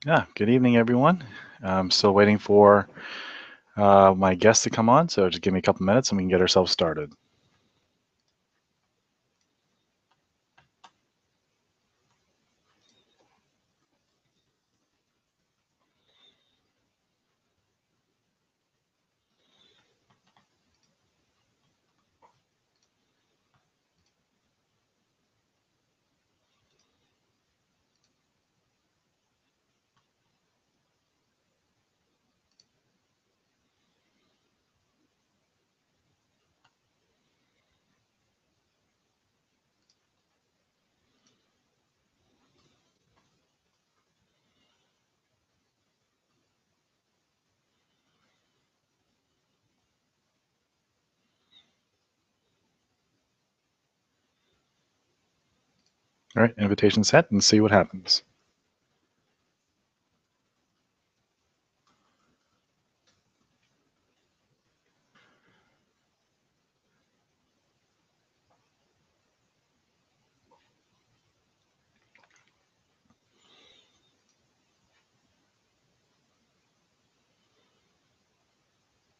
Yeah, good evening, everyone. I'm still waiting for my guest to come on, so just give me a couple minutes and we can get ourselves started. All right, invitation set and see what happens.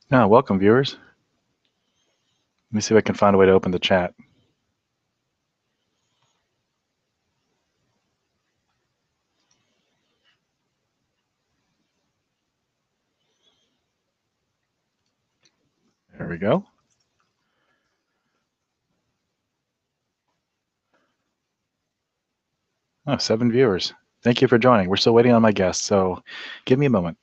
Welcome, viewers. Let me see if I can find a way to open the chat. There we go. Oh, 7 viewers. Thank you for joining. We're still waiting on my guest, so give me a moment.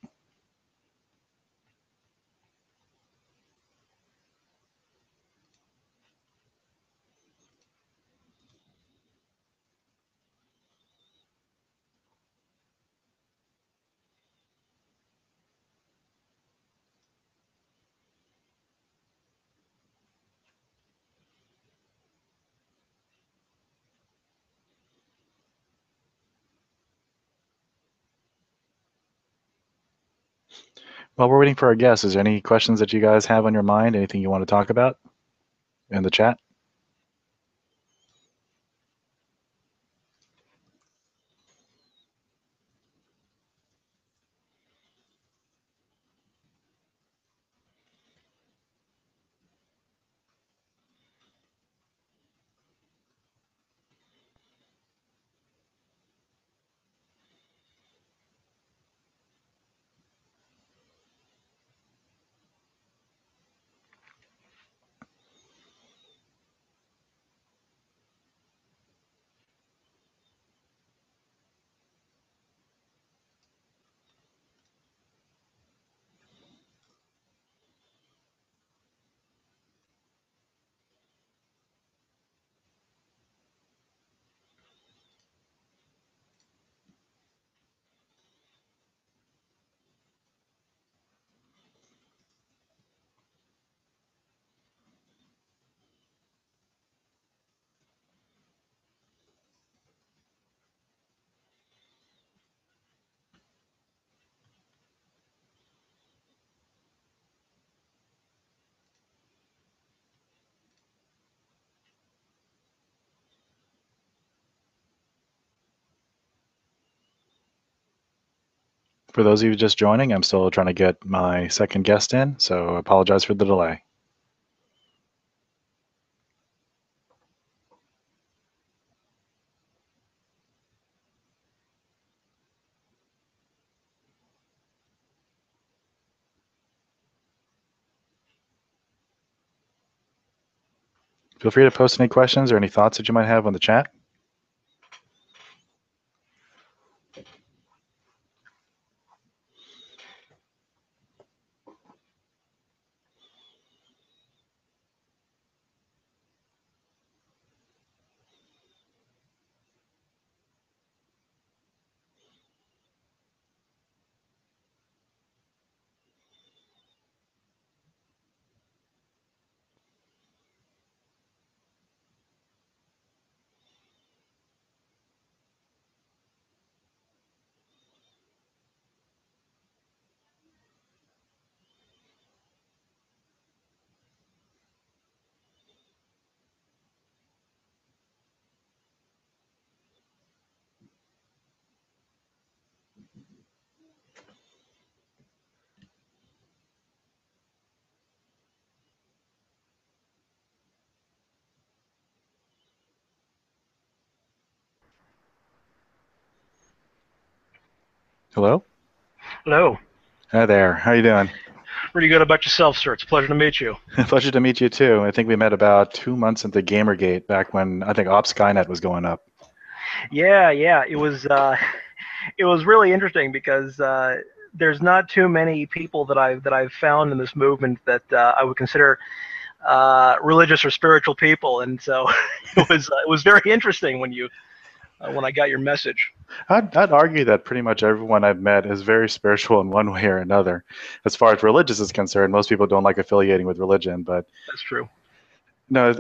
While we're waiting for our guest, is there any questions that you guys have on your mind? Anything you want to talk about in the chat? For those of you just joining, I'm still trying to get my second guest in, so I apologize for the delay. Feel free to post any questions or any thoughts that you might have on the chat. Hello? Hello. Hi there. How you doing? Pretty good about yourself, sir. It's a pleasure to meet you. Pleasure to meet you too. I think we met about 2 months into GamerGate back when I think Op Skynet was going up. Yeah. It was really interesting because there's not too many people that I've found in this movement that I would consider religious or spiritual people, and so it was very interesting when I got your message. I'd argue that pretty much everyone I've met is very spiritual in one way or another. As far as religious is concerned, most people don't like affiliating with religion, but That's true. no,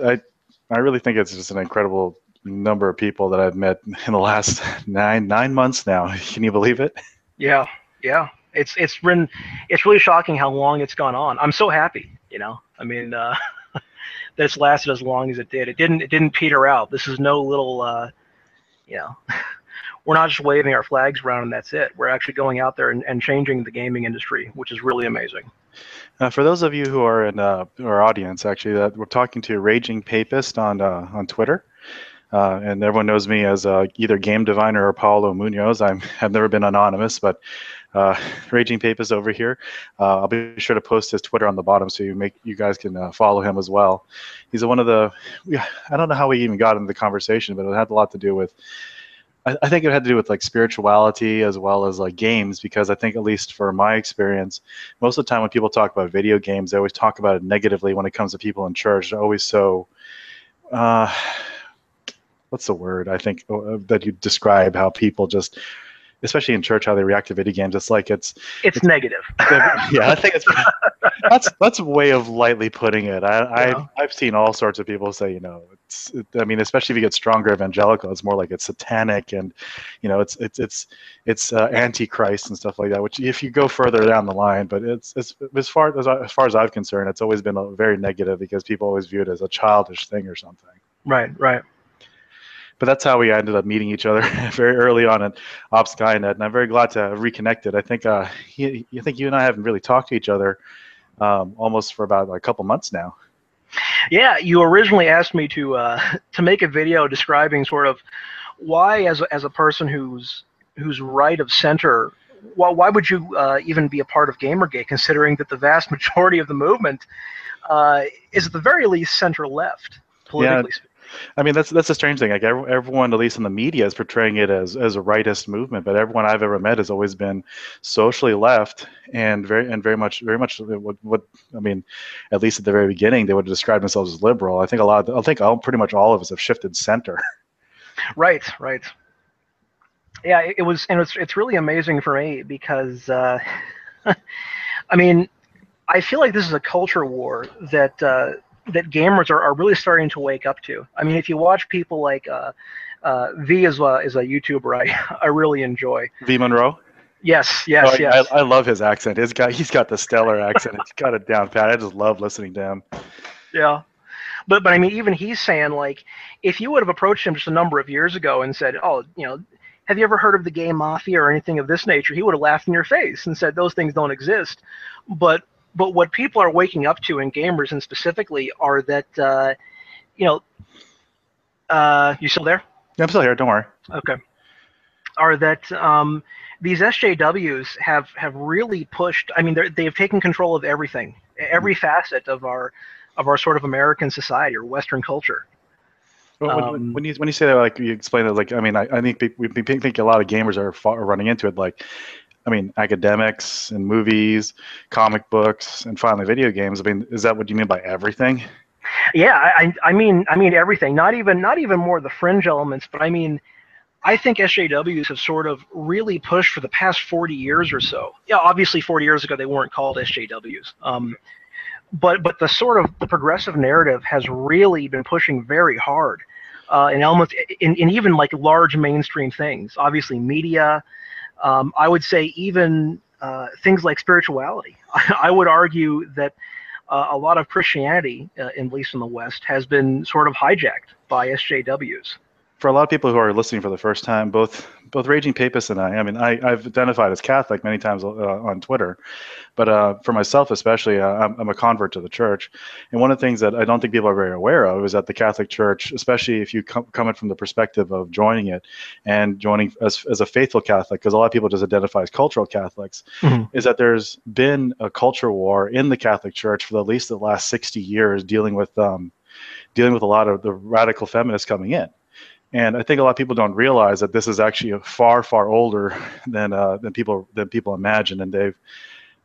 I really think it's just an incredible number of people that I've met in the last nine months now. Can you believe it? Yeah, yeah. It's really shocking how long it's gone on. I'm so happy. I mean, that it's lasted as long as it did. It didn't peter out. This is no little you know we're not just waving our flags around and that's it. We're actually going out there and changing the gaming industry, which is really amazing. For those of you who are in our audience, actually, that we're talking to Raging Papist on Twitter. And everyone knows me as either GameDiviner or Paulo Munoz. Have never been anonymous, but Raging Papist over here. I'll be sure to post his Twitter on the bottom so you guys can follow him as well. He's one of the. I don't know how we even got into the conversation, but it had a lot to do with. I think it had to do with like spirituality as well as like games, because I think, at least for my experience, most of the time when people talk about video games, they always talk about it negatively when it comes to people in church. They're always so. Uh, what's the word I think that you describe how people just, especially in church, how they react to video games. It's like It's it's negative. yeah. I think that's a way of lightly putting it. Yeah. I've seen all sorts of people say, I mean, especially if you get stronger evangelical, it's more like it's satanic and, it's antichrist and stuff like that. Which if you go further down the line, but it's as far as I'm concerned, it's always been a very negative because people always view it as a childish thing or something. Right. But that's how we ended up meeting each other very early on at Op Skynet, and I'm very glad to have reconnected. I think I think you and I haven't really talked to each other almost for about a couple months now. Yeah, you originally asked me to make a video describing sort of why, as a person who's right of center, why would you even be a part of GamerGate, considering that the vast majority of the movement is at the very least center left, Yeah, politically speaking. I mean that's a strange thing. Like everyone, at least in the media, is portraying it as a rightist movement, but everyone I've ever met has always been socially left and very much what I mean, at least at the very beginning, they would describe themselves as liberal. I think pretty much all of us have shifted center. Right. Yeah, it was, and it's really amazing for me because I mean, I feel like this is a culture war that gamers are really starting to wake up to. I mean, if you watch people like V is a YouTuber I really enjoy. V Monroe. Yes, Oh, yes, yeah, yes. I love his accent. He's got the stellar accent. He's got it down pat. I just love listening to him. Yeah. But I mean, even he's saying, like, if you would have approached him just a number of years ago and said, "Oh, have you ever heard of the game mafia or anything of this nature?" He would have laughed in your face and said those things don't exist. But what people are waking up to, and gamers and specifically, are that you know you still there? I'm still here. Don't worry. Okay. Are that these SJWs have really pushed? I mean, they've taken control of everything, every facet of our sort of American society or Western culture. Well, Um, when you say that, like you explain it, like I mean, I think we think a lot of gamers are running into it. Like, I mean, academics and movies, comic books, and finally video games. I mean, is that what you mean by everything? yeah, I mean everything. Not even more the fringe elements, but I mean, I think SJWs have sort of really pushed for the past 40 years or so. Yeah, obviously 40 years ago they weren't called SJWs. But the sort of the progressive narrative has really been pushing very hard, in almost in even like large mainstream things. Obviously, media. I would say even things like spirituality. I would argue that a lot of Christianity, at least in the West, has been sort of hijacked by SJWs. for a lot of people who are listening for the first time, both Raging Papists and I mean, I've identified as Catholic many times on Twitter, but for myself especially, I'm a convert to the church. And one of the things that I don't think people are very aware of is that the Catholic Church, especially if you come in from the perspective of joining it and joining as a faithful Catholic, because a lot of people just identify as cultural Catholics, is that there's been a culture war in the Catholic Church for at least the last 60 years dealing with a lot of the radical feminists coming in. And I think a lot of people don't realize that this is actually far, far older than people imagine. And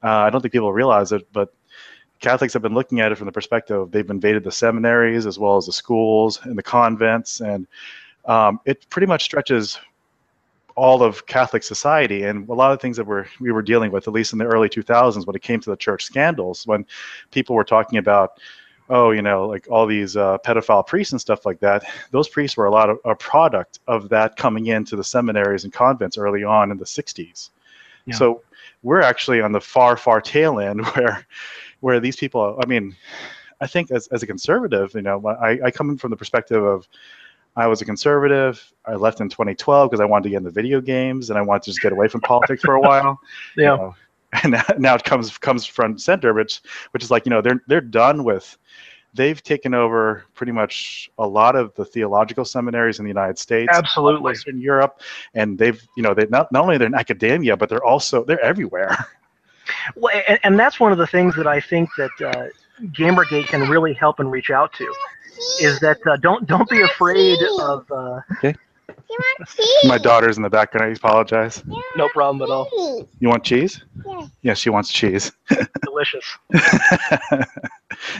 I don't think people realize it, but Catholics have been looking at it from the perspective of they've invaded the seminaries as well as the schools and the convents, and it pretty much stretches all of Catholic society. And a lot of things that we were dealing with, at least in the early 2000s, when it came to the church scandals, when people were talking about, oh, like all these pedophile priests and stuff like that, those priests were a product of that coming into the seminaries and convents early on in the 60s. Yeah. So we're actually on the far, far tail end where these people, I mean, I think as a conservative, I come in from the perspective of, I was a conservative. I left in 2012 because I wanted to get into video games and I wanted to just get away from politics for a while. Yeah. And now it comes front and center, which is like, they're done with. They've taken over pretty much a lot of the theological seminaries in the United States, absolutely, Western Europe, and they've not only they're in academia, but they're everywhere. Well, and that's one of the things that I think that GamerGate can really help and reach out to, is that don't be afraid of. Okay. My daughter's in the background. I apologize. No problem at all. You want cheese? Yeah. Yes, she wants cheese. Delicious.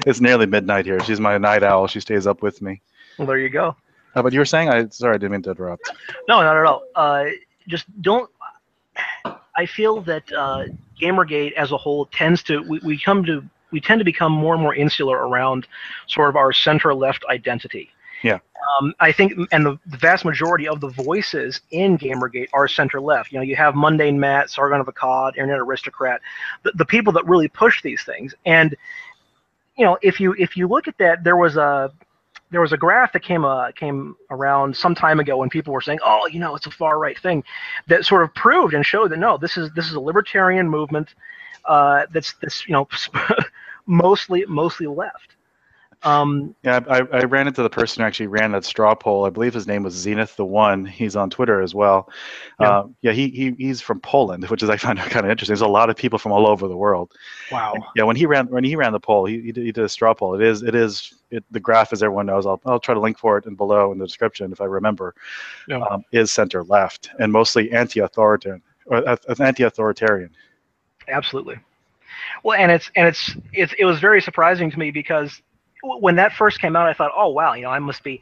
It's nearly midnight here. She's my night owl. She stays up with me. Well, there you go. But you were saying, sorry, I didn't mean to interrupt. No, not at all. Just don't. I feel that GamerGate as a whole tends to we tend to become more and more insular around sort of our center-left identity. Yeah. I think, and the vast majority of the voices in GamerGate are center-left. You have Mundane Matt, Sargon of Akkad, Internet Aristocrat, the people that really push these things. And if you look at that, there was a graph that came around some time ago when people were saying, oh, it's a far-right thing, that sort of proved and showed that no, this is a libertarian movement that's mostly left. Yeah, I ran into the person who actually ran that straw poll. I believe his name was Zenith the One. He's on Twitter as well. Yeah, he's from Poland, which is I find kind of interesting. There's a lot of people from all over the world. Wow. And, yeah, when he ran the poll, he did a straw poll. The graph, as everyone knows, I'll try to link for it below in the description if I remember. Yeah. Is center left and mostly anti-authoritarian. Absolutely. Well, and it was very surprising to me because when that first came out, I thought, oh wow, I must be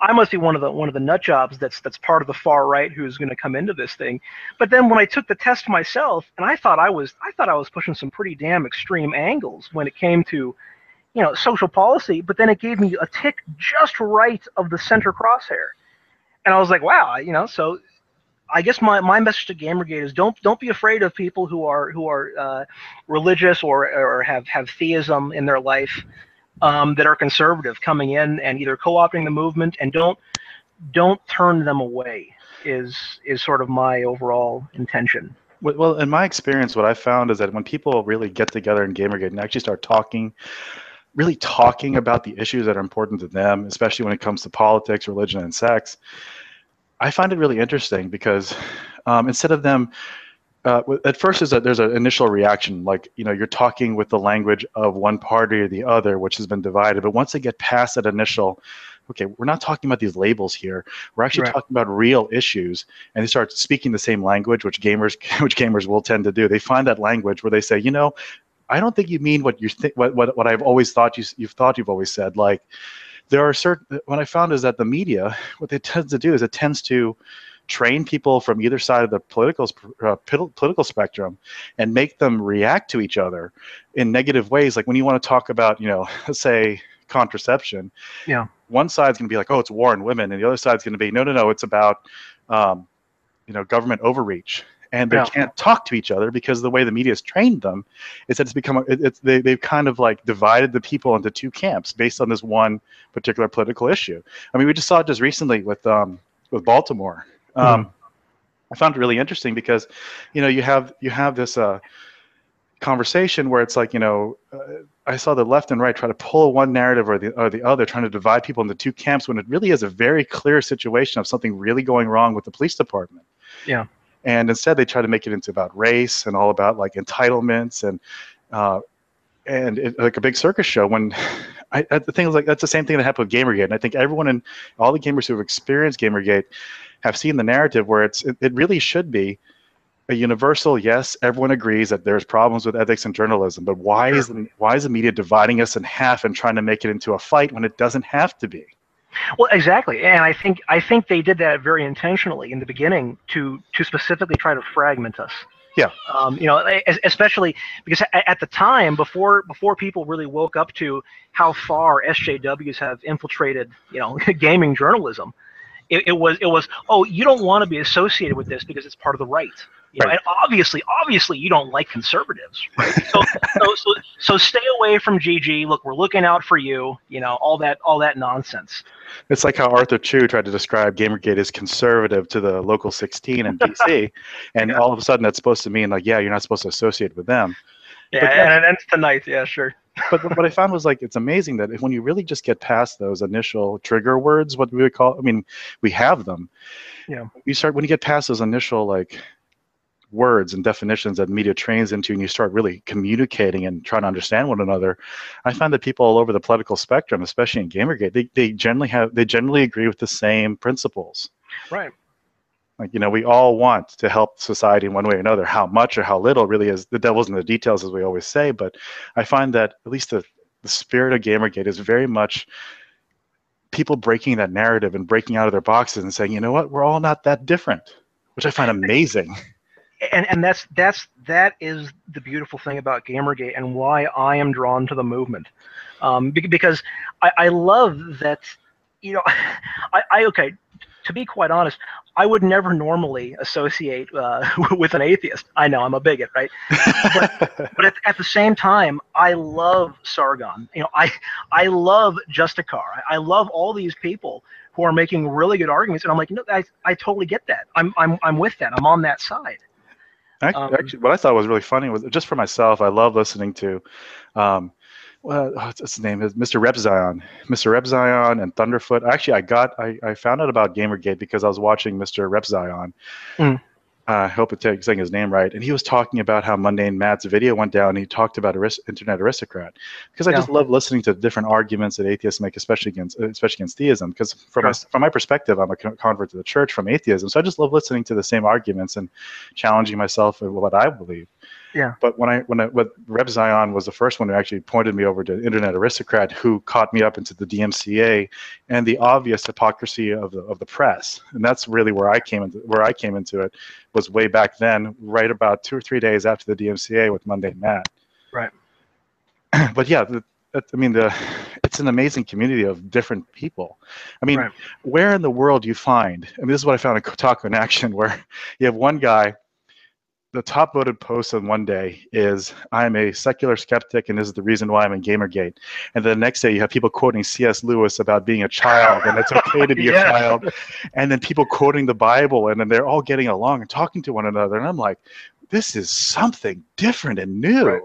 one of the nut jobs that's part of the far right who's going to come into this thing. But then when I took the test myself, and I thought I was pushing some pretty damn extreme angles when it came to social policy. But then it gave me a tick just right of the center crosshair, and I was like, wow, so. I guess my message to GamerGate is don't be afraid of people who are religious or have theism in their life. That are conservative coming in and either co-opting the movement, and don't turn them away is sort of my overall intention. Well, in my experience, what I found is that when people really get together in GamerGate and actually start really talking about the issues that are important to them, especially when it comes to politics, religion, and sex, I find it really interesting because instead of them at first there's an initial reaction, like you're talking with the language of one party or the other, which has been divided. But once they get past that initial, okay, we're not talking about these labels here. We're actually talking about real issues, and they start speaking the same language, which gamers will tend to do. They find that language where they say, I don't think you mean what you think. What I've always thought you've always said. Like there are certain. What I found is that the media, what it tends to do is it tends to train people from either side of the political spectrum and make them react to each other in negative ways. Like when you want to talk about, let's say contraception, one side's going to be like, oh, it's war on women, and the other side's going to be, no, it's about, government overreach. and they can't talk to each other because the way the media has trained them is that it's become they've kind of like divided the people into two camps based on this one particular political issue. I mean, we just saw it just recently with Baltimore. I found it really interesting because, you have this conversation where it's like, I saw the left and right try to pull one narrative or the other, trying to divide people into two camps when it really is a very clear situation of something really going wrong with the police department. Yeah. And instead they try to make it into about race and all about like entitlements and like a big circus show. When the thing is, like, that's the same thing that happened with GamerGate. And I think everyone and all the gamers who have experienced GamerGate have seen the narrative where it really should be a universal, yes, everyone agrees that there's problems with ethics and journalism, but why is the media dividing us in half and trying to make it into a fight when it doesn't have to be? Well, exactly, and I think they did that very intentionally in the beginning to specifically try to fragment us. Yeah. Especially because at the time, before people really woke up to how far SJWs have infiltrated, gaming journalism, it was, oh, you don't want to be associated with this because it's part of the right. And obviously you don't like conservatives, right? So stay away from GG. Look, we're looking out for you. All that nonsense. It's like how Arthur Chu tried to describe GamerGate as conservative to the local 16 in DC, and all of a sudden that's supposed to mean like, yeah, you're not supposed to associate with them. Yeah, and it ends tonight. Yeah, sure. But what I found was, like, it's amazing that when you really just get past those initial trigger words, what we would call, I mean, we have them. Yeah. When you get past those initial like words and definitions that media trains into, and you start really communicating and trying to understand one another, I find that people all over the political spectrum, especially in GamerGate, they generally agree with the same principles. Right. Like, we all want to help society in one way or another. How much or how little really is the devil's in the details, as we always say. But I find that at least the spirit of GamerGate is very much people breaking that narrative and breaking out of their boxes and saying, you know what, we're all not that different, which I find amazing. And that is the beautiful thing about GamerGate and why I am drawn to the movement, because I love that, okay, to be quite honest, I would never normally associate with an atheist. I know I'm a bigot, right? But at the same time, I love Sargon. I love Justicar. I love all these people who are making really good arguments, and I'm like, I totally get that. I'm with that. I'm on that side. Actually, what I thought was really funny was, just for myself, I love listening to, what's his name? Is Mr. Rep Zion and Thunderfoot. Actually, I found out about GamerGate because I was watching Mr. Rep Zion. I hope I'm saying his name right. And he was talking about how Mundane Matt's video went down. And he talked about Internet Aristocrat, because I just love listening to different arguments that atheists make, especially against theism. Because from my perspective, I'm a convert to the church from atheism, so I just love listening to the same arguments and challenging myself in what I believe. Yeah. But when Rep Zion was the first one who actually pointed me over to Internet Aristocrat, who caught me up into the DMCA and the obvious hypocrisy of the press, and that's really where I came into it, was way back then, right about 2 or 3 days after the DMCA with Mundane Matt. Right. But yeah, it's an amazing community of different people. I mean, where in the world do you find? I mean, this is what I found in Kotaku in action, where you have one guy. The top voted post on one day is, "I'm a secular skeptic, and this is the reason why I'm in GamerGate." And the next day, you have people quoting C.S. Lewis about being a child, and it's okay to be a child. And then people quoting the Bible, and then they're all getting along and talking to one another. And I'm like, this is something different and new. Right.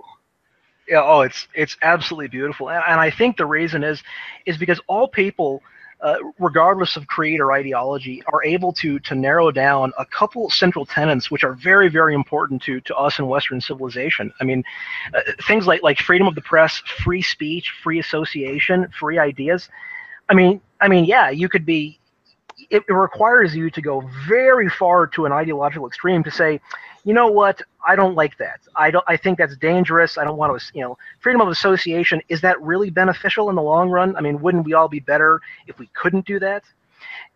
Yeah. Oh, it's absolutely beautiful. And I think the reason is because all people, regardless of creed or ideology, are able to narrow down a couple central tenets which are very, very important to us in Western civilization. I mean, things like freedom of the press, free speech, free association, free ideas. I mean, yeah, you could be. It requires you to go very far to an ideological extreme to say, you know what, I don't like that. I think that's dangerous. I don't want to, freedom of association, is that really beneficial in the long run? I mean, wouldn't we all be better if we couldn't do that?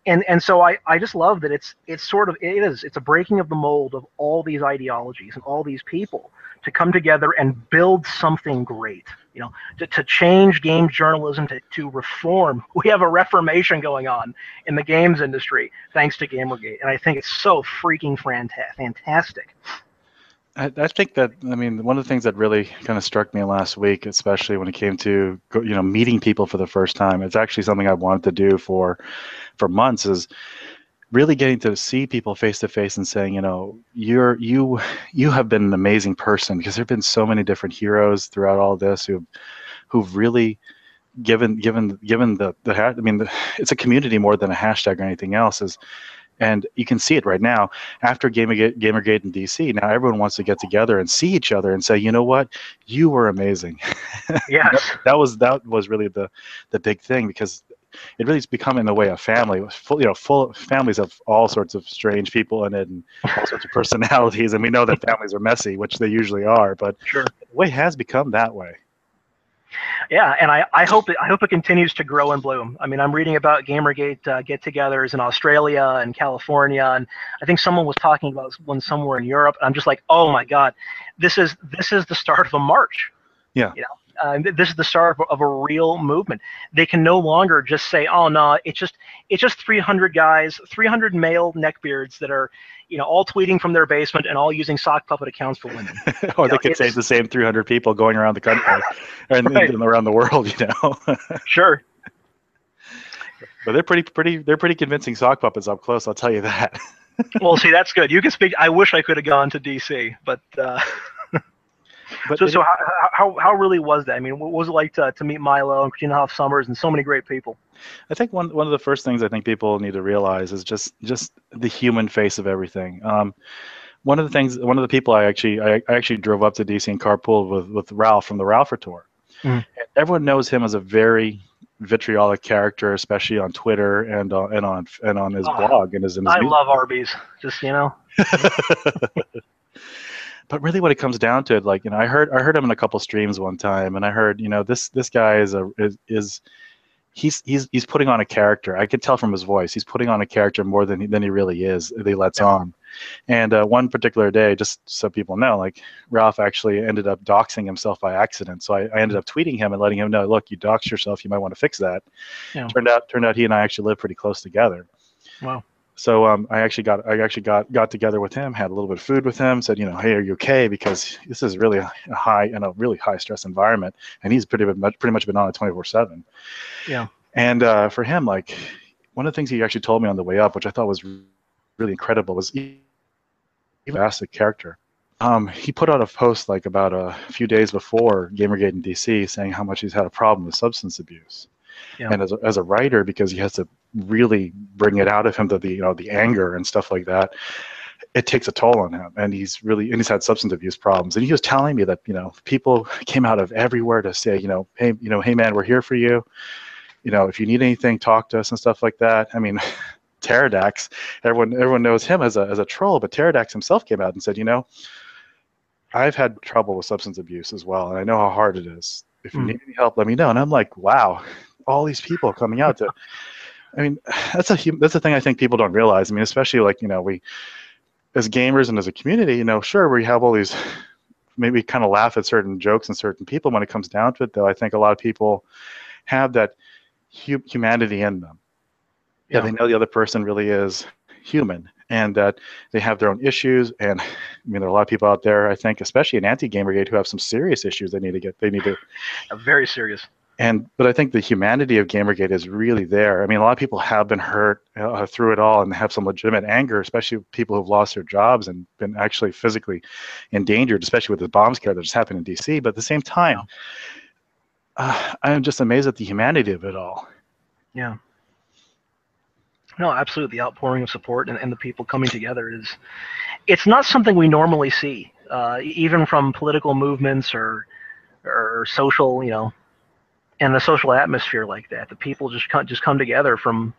And so I just love that it's a breaking of the mold of all these ideologies and all these people to come together and build something great. You know, to change games journalism, to reform. We have a reformation going on in the games industry thanks to GamerGate, and I think it's so freaking fantastic. I think that, I mean, one of the things that really kind of struck me last week, especially when it came to, you know, meeting people for the first time, it's actually something I wanted to do for months, is really getting to see people face to face and saying, you know, you have been an amazing person, because there've been so many different heroes throughout all this who've really given the I mean, it's a community more than a hashtag or anything else. And you can see it right now after GamerGate in DC. Now everyone wants to get together and see each other and say, you know what, you were amazing. Yes. that was really the big thing, because it really has become, in a way, a family, full of families of all sorts of strange people in it and all sorts of personalities. And we know that families are messy, which they usually are, but sure, the way has become that way. Yeah, and I hope it continues to grow and bloom. I mean, I'm reading about GamerGate get-togethers in Australia and California, and I think someone was talking about one somewhere in Europe. And I'm just like, oh my God, this is the start of a march. Yeah. You know, this is the start of a real movement. They can no longer just say, oh no, it's just 300 guys, 300 male neckbeards that are, you know, all tweeting from their basement and all using sock puppet accounts for women. Or they could say the same 300 people going around the country and right. Around the world, you know. Sure. But they're pretty convincing sock puppets up close, I'll tell you that. Well, see, that's good. You can speak. I wish I could have gone to DC, but. So how really was that? I mean, what was it like to meet Milo and Christina Hoff Summers and so many great people? I think one of the first things I think people need to realize is just the human face of everything. One of the people I actually drove up to DC and carpooled with Ralph from the Ralpher tour. Mm. Everyone knows him as a very vitriolic character, especially on Twitter and on his blog and his. I love Arby's, just, you know. But really, what it comes down to, like, you know, I heard him in a couple streams one time, and I heard, you know, this guy he's putting on a character. I could tell from his voice, he's putting on a character more than he really is. He lets on. And one particular day, just so people know, like, Ralph actually ended up doxing himself by accident. So I ended up tweeting him and letting him know, look, you doxed yourself. You might want to fix that. Yeah. Turned out he and I actually live pretty close together. Wow. So I actually got together with him, had a little bit of food with him, said, you know, hey, are you okay? Because this is really a really high stress environment, and he's pretty much been on it 24/7. Yeah. And for him, like, one of the things he actually told me on the way up, which I thought was really incredible, was even fantastic character. He put out a post like about a few days before GamerGate in DC saying how much he's had a problem with substance abuse. Yeah. And as a writer, because he has to really bring it out of him, the anger and stuff like that, it takes a toll on him. And he's had substance abuse problems. And he was telling me that, you know, people came out of everywhere to say, hey man, we're here for you. You know, if you need anything, talk to us and stuff like that. I mean, Pterodax, everyone knows him as a troll, but Pterodax himself came out and said, you know, I've had trouble with substance abuse as well, and I know how hard it is. If you need any help, let me know. And I'm like, wow, all these people coming out to, I mean, that's the thing I think people don't realize. I mean, especially, like, you know, we as gamers and as a community, you know, sure, we have all these, maybe kind of laugh at certain jokes and certain people. When it comes down to it, though, I think a lot of people have that humanity in them. Yeah, they know the other person really is human, and that they have their own issues. And I mean, there are a lot of people out there, I think, especially in anti-GamerGate, who have some serious issues they need to very serious. But I think the humanity of GamerGate is really there. I mean, a lot of people have been hurt through it all and have some legitimate anger, especially people who've lost their jobs and been actually physically endangered, especially with the bomb scare that just happened in DC. But at the same time, I'm just amazed at the humanity of it all. Yeah. No, absolutely. The outpouring of support and the people coming together it's not something we normally see, even from political movements or social, you know, and a social atmosphere like that. The people just come together from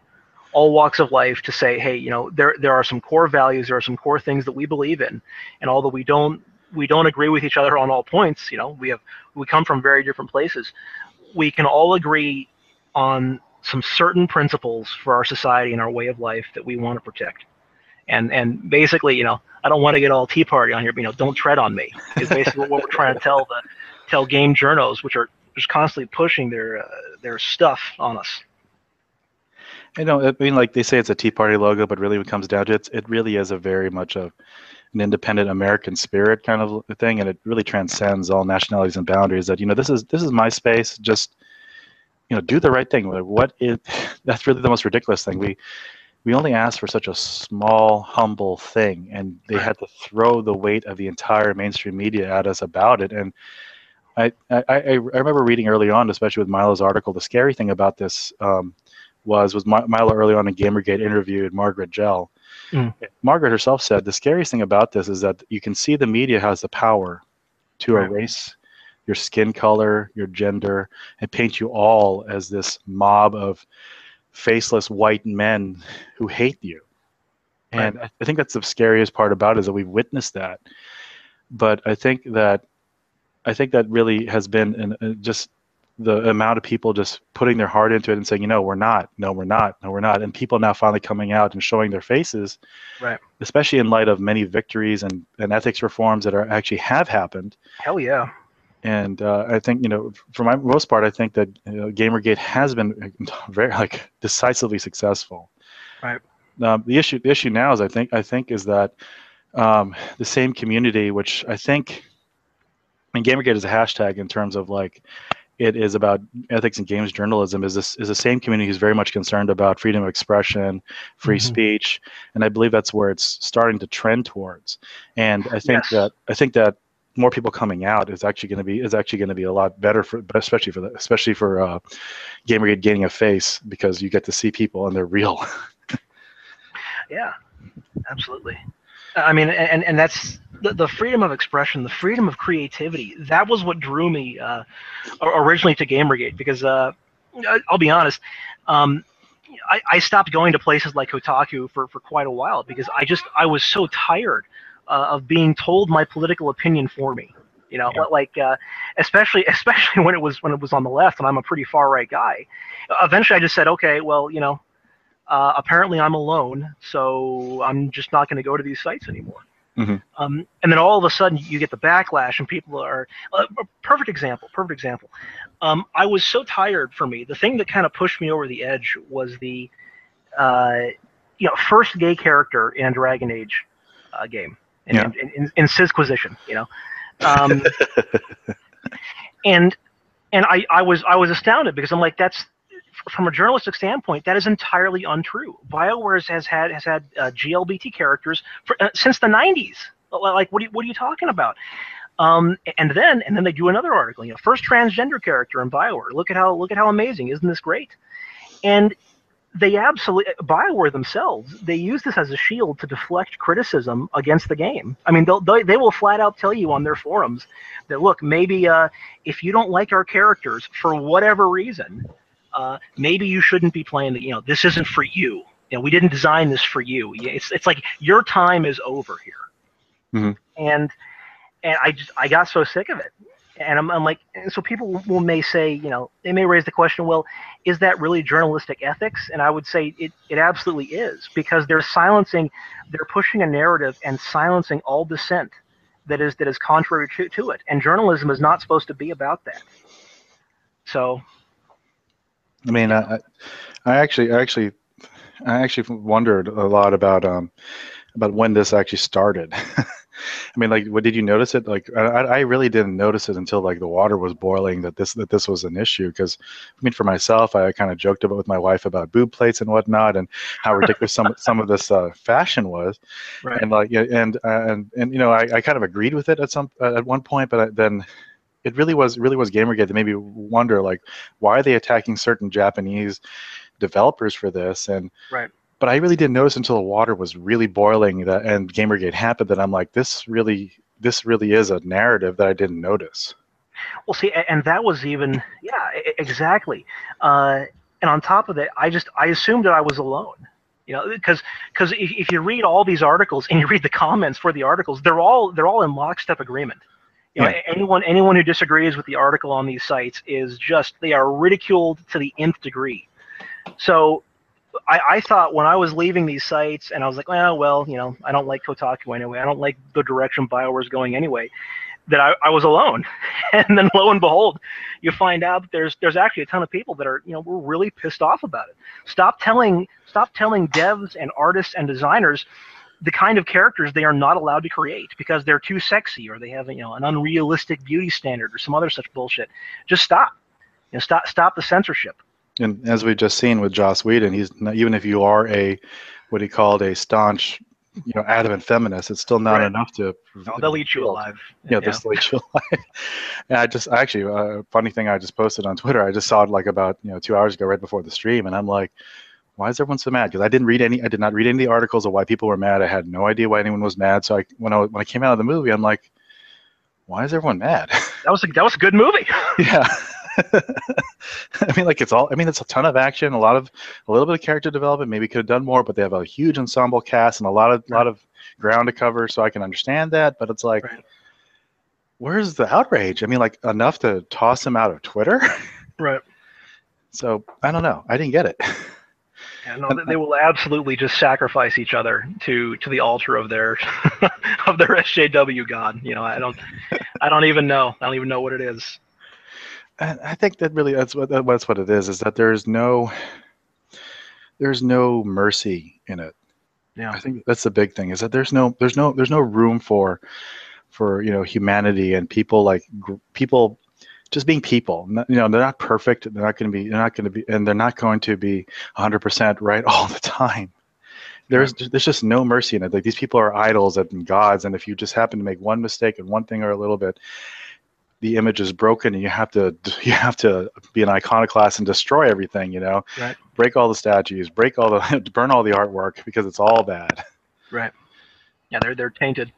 all walks of life to say, hey, you know, there are some core values, there are some core things that we believe in, and although we don't agree with each other on all points, you know, we come from very different places, we can all agree on some certain principles for our society and our way of life that we want to protect. And basically, I don't want to get all Tea Party on here, but don't tread on me. Is basically what we're trying to tell game journos, which are just constantly pushing their stuff on us. I mean, like they say it's a Tea Party logo, but really when it comes down to it, it really is a very much of an independent American spirit kind of thing, and it really transcends all nationalities and boundaries. That this is my space. Just do the right thing. That's really the most ridiculous thing. We only asked for such a small, humble thing, and they had to throw the weight of the entire mainstream media at us about it. And I remember reading early on, especially with Milo's article, the scary thing about this was Milo early on in GamerGate interviewed Margaret Gell. Margaret herself said the scariest thing about this is that you can see the media has the power to erase your skin color, your gender, and paint you all as this mob of faceless white men who hate you. And I think that's the scariest part about it, is that we've witnessed that. But I think that really has been just the amount of people just putting their heart into it and saying, we're not, no, we're not, no, we're not. And people now finally coming out and showing their faces, especially in light of many victories and ethics reforms that actually have happened. Hell yeah. And I think, for my most part, I think that GamerGate has been very decisively successful. Right. The issue now is I think is that the same community, which I think, GamerGate is a hashtag in terms of it is about ethics and games journalism, is the same community who's very much concerned about freedom of expression, free speech, and I believe that's where it's starting to trend towards. And I think that more people coming out is actually going to be a lot better especially for GamerGate gaining a face, because you get to see people and they're real. Yeah, absolutely. I mean, and that's the freedom of expression, the freedom of creativity. That was what drew me originally to GamerGate, because I'll be honest, I stopped going to places like Kotaku for quite a while, because I was so tired of being told my political opinion for me. Especially when it was on the left, and I'm a pretty far right guy. Eventually, I just said, okay, well, apparently I'm alone, so I'm just not going to go to these sites anymore. And then all of a sudden you get the backlash, and people are perfect example. I was so tired. For me, the thing that kind of pushed me over the edge was the first gay character in a Dragon Age game, in Sizquisition, and I was astounded, because I'm like, that's, from a journalistic standpoint, that is entirely untrue. BioWare has had GLBT characters since the 90s. Like, what are you talking about? And then they do another article. First transgender character in BioWare. Look at how amazing! Isn't this great? And they absolutely, BioWare themselves, they use this as a shield to deflect criticism against the game. I mean, they will flat out tell you on their forums that, look, maybe if you don't like our characters for whatever reason, maybe you shouldn't be playing this isn't for you. We didn't design this for you. It's like your time is over here. And I got so sick of it. And I'm like, and so people may say, they may raise the question, well, is that really journalistic ethics? And I would say it absolutely is, because they're pushing a narrative and silencing all dissent that is contrary to it. And journalism is not supposed to be about that. So, I mean, I actually wondered a lot about when this actually started. I mean, what did you notice it? I really didn't notice it until the water was boiling that this was an issue. Because I mean, for myself, I kind of joked about with my wife about boob plates and whatnot, and how ridiculous some of this fashion was. Right. And I kind of agreed with it at one point, but then it really was GamerGate that made me wonder, why are they attacking certain Japanese developers for this? And but I really didn't notice until the water was really boiling and GamerGate happened, that I'm like, this really is a narrative that I didn't notice. Well, see, and that was even, exactly. And on top of that, I assumed that I was alone. Because if you read all these articles and you read the comments for the articles, they're all in lockstep agreement. Anyone who disagrees with the article on these sites they are ridiculed to the nth degree. So I thought when I was leaving these sites, and I was like, well, I don't like Kotaku anyway. I don't like the direction BioWare's going anyway. That I was alone, and then lo and behold, you find out that there's actually a ton of people that are we're really pissed off about it. Stop telling devs and artists and designers the kind of characters they are not allowed to create because they're too sexy or they have an unrealistic beauty standard or some other such bullshit. Just stop. Stop the censorship. And as we've just seen with Joss Whedon, he's not, even if you are what he called a staunch, adamant feminist, it's still not enough to. No, they'll eat you alive. Yeah, they'll eat you alive. And funny thing, I just posted on Twitter. I just saw it like about 2 hours ago, right before the stream, and I'm like, why is everyone so mad? Because I did not read any of the articles of why people were mad. I had no idea why anyone was mad. So when I came out of the movie, I'm like, why is everyone mad? That was a good movie. Yeah. I mean, it's a ton of action, a little bit of character development. Maybe could have done more, but they have a huge ensemble cast and a lot of ground to cover, so I can understand that. But it's like, where's the outrage? I mean, like enough to toss him out of Twitter? Right. So I don't know. I didn't get it. Yeah, no, they will absolutely just sacrifice each other to the altar of their of their SJW god. I don't even know. I don't even know what it is. And I think that really that's what it is that there's no mercy in it. Yeah. I think that's the big thing, is that there's no room for humanity and people just being people. They're not perfect. They're not going to be, and they're not going to be 100% right all the time. There's just no mercy in it. Like, these people are idols and gods, and if you just happen to make one mistake in one thing or a little bit, the image is broken, and you have to be an iconoclast and destroy everything. Right. Break all the statues, burn all the artwork, because it's all bad. Right. Yeah, they're tainted.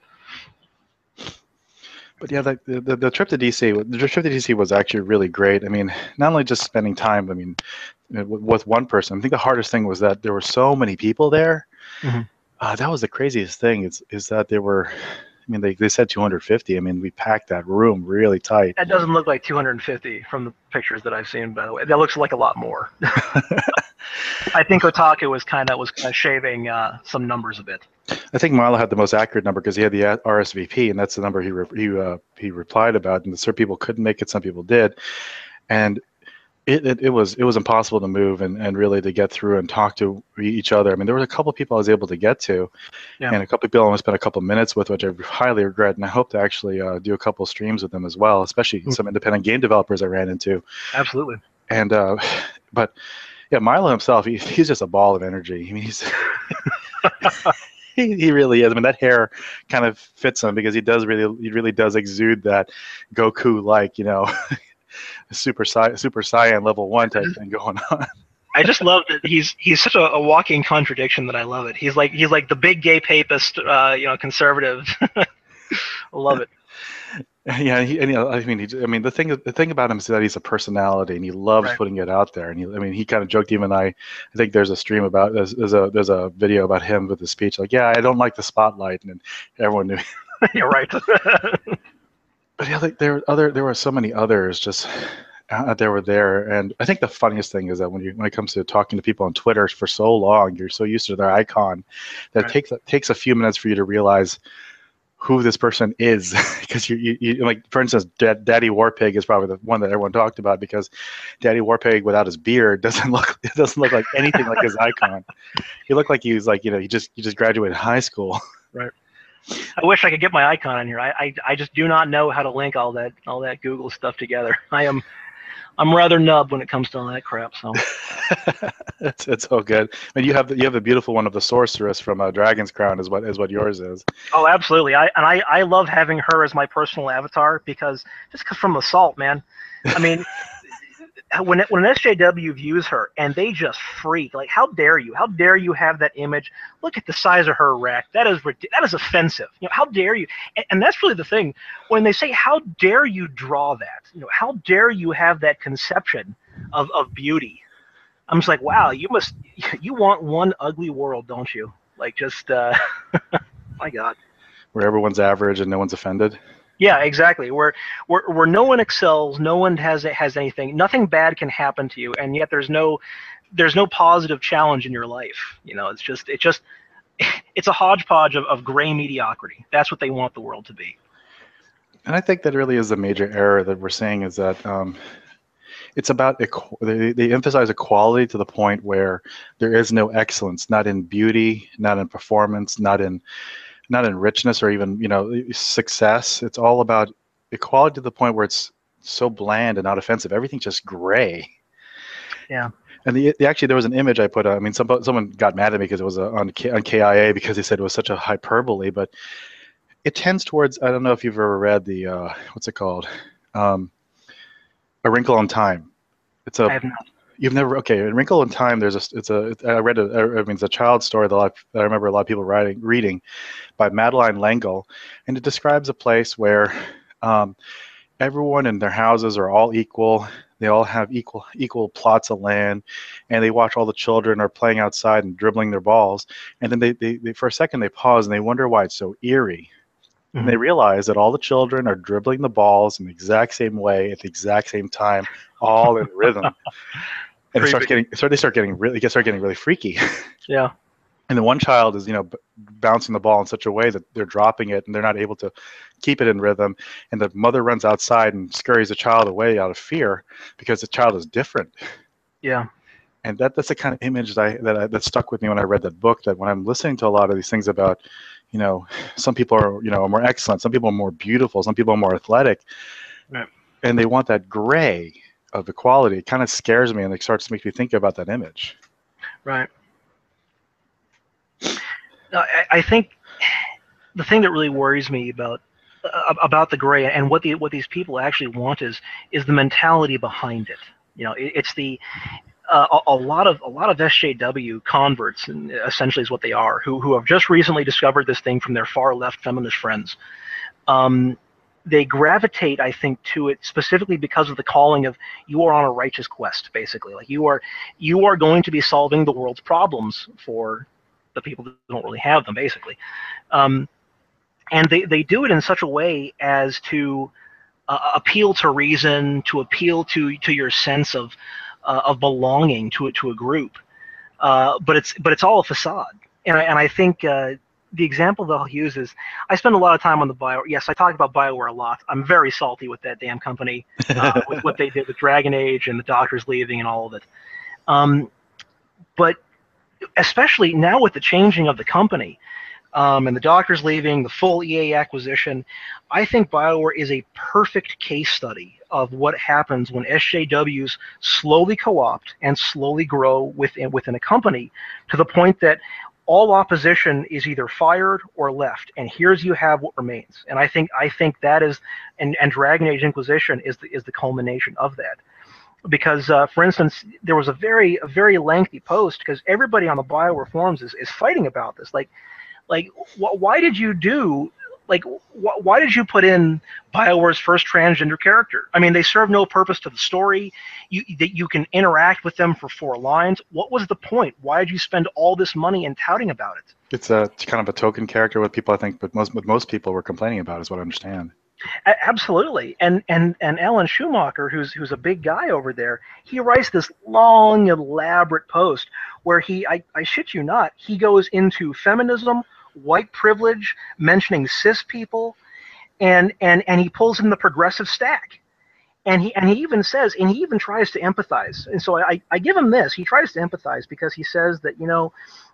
But yeah, the trip to DC was actually really great. I mean, not only just spending time, I mean, with one person. I think the hardest thing was that there were so many people there. Mm-hmm. That was the craziest thing. Is that there were. I mean, they said 250. I mean, we packed that room really tight. That doesn't look like 250 from the pictures that I've seen, by the way. That looks like a lot more. I think Otaku was kind of shaving some numbers a bit. I think Milo had the most accurate number because he had the RSVP, and that's the number he replied about. And some people couldn't make it, some people did, and it was impossible to move and really to get through and talk to each other. I mean, there was a couple of people I was able to get to, and a couple of people I only spent a couple of minutes with, which I highly regret. And I hope to actually do a couple of streams with them as well, especially some independent game developers I ran into. Absolutely. And but yeah, Milo himself, he's just a ball of energy. I mean, he's he really is. I mean, that hair kind of fits him because he really does exude that Goku-like, Super Saiyan level 1 type thing going on. I just love that he's such a walking contradiction that I love it. He's like the big gay papist, conservative. I love it. Yeah, the thing about him is that he's a personality and he loves putting it out there. And he kind of joked. Even I think there's a stream about there's a video about him with his speech. Like, yeah, I don't like the spotlight, and everyone knew. You're right. But yeah, there were so many others just that were there, and I think the funniest thing is that when it comes to talking to people on Twitter for so long, you're so used to their icon that it takes a few minutes for you to realize who this person is, because you like, for instance, Daddy Warpig is probably the one that everyone talked about, because Daddy Warpig without his beard doesn't look like anything like his icon. He looked like he was like he just graduated high school. Right. I wish I could get my icon in here. I just do not know how to link all that Google stuff together. I'm rather nub when it comes to all that crap. So it's all good. I mean, you have the beautiful one of the sorceress from Dragon's Crown is what yours is. Oh, absolutely. I love having her as my personal avatar because from Assault, man. I mean. When an SJW views her and they just freak, like, how dare you? How dare you have that image? Look at the size of her erect. That is offensive. How dare you? And that's really the thing. When they say, how dare you draw that? How dare you have that conception of beauty? I'm just like, wow, you want one ugly world, don't you? Like, just, my God. Where everyone's average and no one's offended. Yeah, exactly. Where no one excels, no one has anything, nothing bad can happen to you, and yet there's no there's no positive challenge in your life. It's just it's a hodgepodge of gray mediocrity. That's what they want the world to be. And I think that really is a major error that we're seeing, is that it's about they emphasize equality to the point where there is no excellence, not in beauty, not in performance, not in richness, or even success. It's all about equality to the point where it's so bland and not offensive. Everything's just gray. Yeah. And actually, there was an image I put. I mean, someone got mad at me because it was on KIA, because they said it was such a hyperbole. But it tends towards, I don't know if you've ever read the what's it called, A Wrinkle in Time. I have not. You've never, okay? In Wrinkle in Time, it's a child's story that I remember a lot of people reading, by Madeline L'Engle, and it describes a place where everyone in their houses are all equal. They all have equal plots of land, and they watch all the children are playing outside and dribbling their balls. And then they for a second they pause and they wonder why it's so eerie. Mm-hmm. And they realize that all the children are dribbling the balls in the exact same way at the exact same time, all in rhythm. And they start getting really freaky. Yeah. And the one child is, bouncing the ball in such a way that they're dropping it and they're not able to keep it in rhythm. And the mother runs outside and scurries the child away out of fear because the child is different. Yeah. And that's the kind of image that stuck with me when I read that book, that when I'm listening to a lot of these things about, some people are, more excellent, some people are more beautiful, some people are more athletic. Right. And they want that gray of equality. It kind of scares me, and it starts to make me think about that image. Right. I think the thing that really worries me about the gray and what these people actually want is the mentality behind it. It's the a lot of SJW converts, and essentially is what they are, who have just recently discovered this thing from their far left feminist friends. They gravitate, I think, to it specifically because of the calling of, you are on a righteous quest, basically. Like you are going to be solving the world's problems for the people that don't really have them, basically. And they do it in such a way as to appeal to reason, to appeal to your sense of belonging to a group. But it's all a facade. And I think the example that I'll use is, I spend a lot of time on the BioWare. Yes, I talk about BioWare a lot. I'm very salty with that damn company, with what they did with Dragon Age and the Doctors leaving and all of it. But especially now with the changing of the company, and the Doctors leaving, the full EA acquisition, I think BioWare is a perfect case study of what happens when SJWs slowly co-opt and slowly grow within a company, to the point that all opposition is either fired or left, and you have what remains. And I think that is, and Dragon Age Inquisition is the culmination of that. Because, for instance, there was a very lengthy post, because everybody on the BioWare forums is fighting about this. Why did you do, why did you put in BioWare's first transgender character? I mean, they serve no purpose to the story. You can interact with them for 4 lines. What was the point? Why did you spend all this money in touting about it? It's kind of a token character with people, I think, but most people were complaining about, is what I understand. Absolutely. And Alan Schumacher, who's a big guy over there, he writes this long, elaborate post where I shit you not, he goes into feminism, white privilege, mentioning cis people, and he pulls in the progressive stack. And he even says, and he even tries to empathize. And so I give him this. He tries to empathize because he says that,